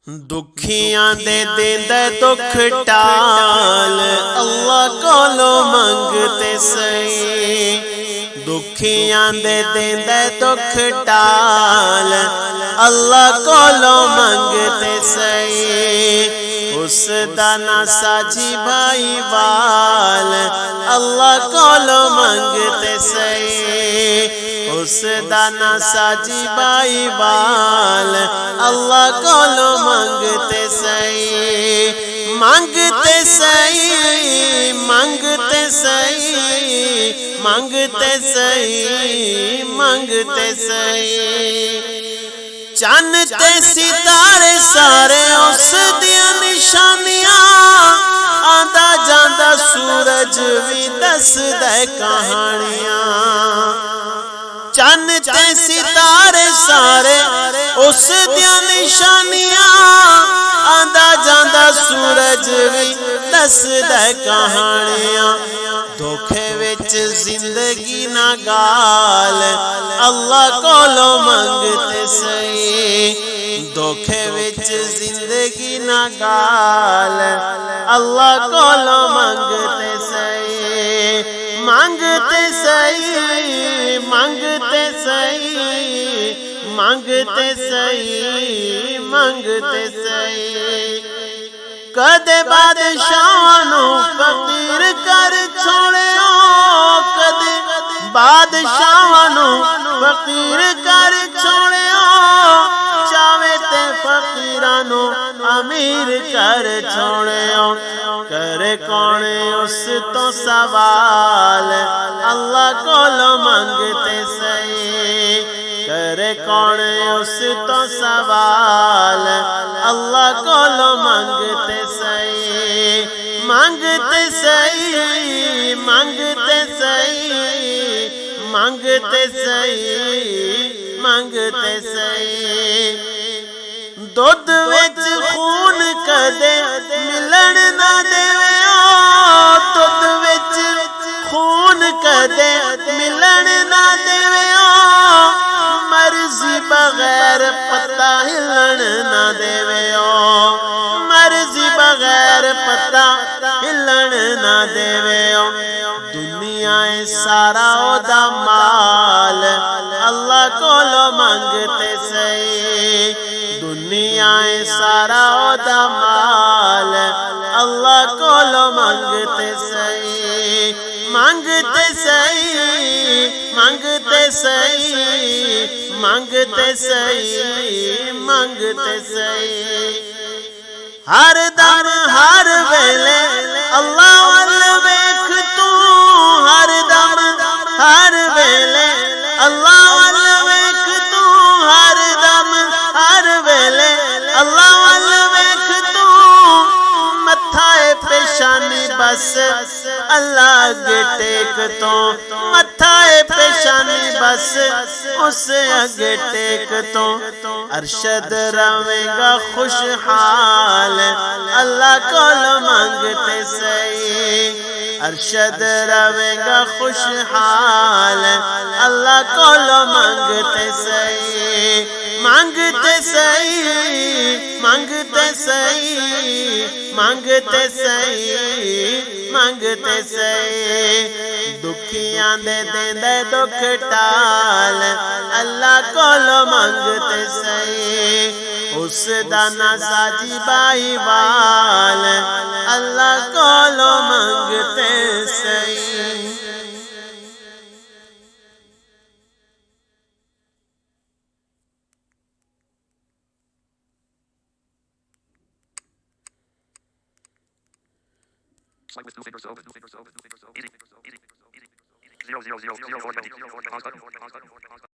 दुखियां दे देंदा दुख टाल अल्लाह कोलो मंगते सही। दुखियां दे देंदा दुख टाल अल्लाह कोलो मंगते सही। उस दा ना साझी भाई वाल अल्लाह कोलो मंगते सही। उस दा ना साझी भाई वाल अल्लाह कोलो मंगते सही। मंगते सही मंगते सही मंगते सही मंगते सही। चन्न ते सितारे सारे उस दियां निशानियां आंदा जांदा सूरज भी दसदा कहानियां। चन्न ते सितारे सारे उस दियां निशानियां आंदा जांदा सूरज भी दसदा कहानियां। धोखे विच जिंदगी ना गाल अल्लाह कोलो मंगते सही। धोखे विच जिंदगी ना गाल अल्लाह कोलो मंगते सही। मंगते सही मंगते सही मंगते सही मंगते सही। कदे बादशाह नू फकीर कर छोड़ियो कदे बादशाह नू फकीर कर छोड़ियो। चावे ते फकीरां नू अमीर कर छोड़ियो। करे कौन उस तो सवाल अल्लाह कोलो मंगते सही। करे कौन उस तो सवाल अल्लाह कोलो मंगते सही। मंगते सही मंगते सही मंगते सही मंगते सही। दुध विच खून कदे मिलन ना देवियो। दुध विच खून कदे मिलन ना देवियो। मर्जी बगैर पता हिलन ना देवियो। मर्जी बगैर पता हिलन ना देवियो। दुनिया सारा ओदा माल अल्लाह कोलो मंगते सही। दुनिया सारा ओदा माल अल्लाह कोलो मंगते सही। मंगते सही मंगते सही मंगते सही मंगते सही। हर दम हर वेले अल्लाह वल वेख तू। हर दम हर वेले अल्लाह वल वेख तू। हर दम हर वेले अल्लाह वल वेख तू। मथाए पेशानी बस अल्लाह अगे टेक तो। मथाए पेशानी बस उसे अगे टेक तो। अरशद रवेगा खुशहाल अल्लाह कोलो मंगते सही। अरशद रवेगा खुशहाल अल्लाह कोलो मंगते सही। मंगते सही मंगते सही मंगते सही मंगते सही। दुखियां दे देंदे दुख टाल अल्लाह कोलो मंगते सही। उस दा ना साजी बाई वाल अल्लाह कोलो मंगते सही। Swipe with two fingers over. Easy. 0 0 0 0 4 pause button.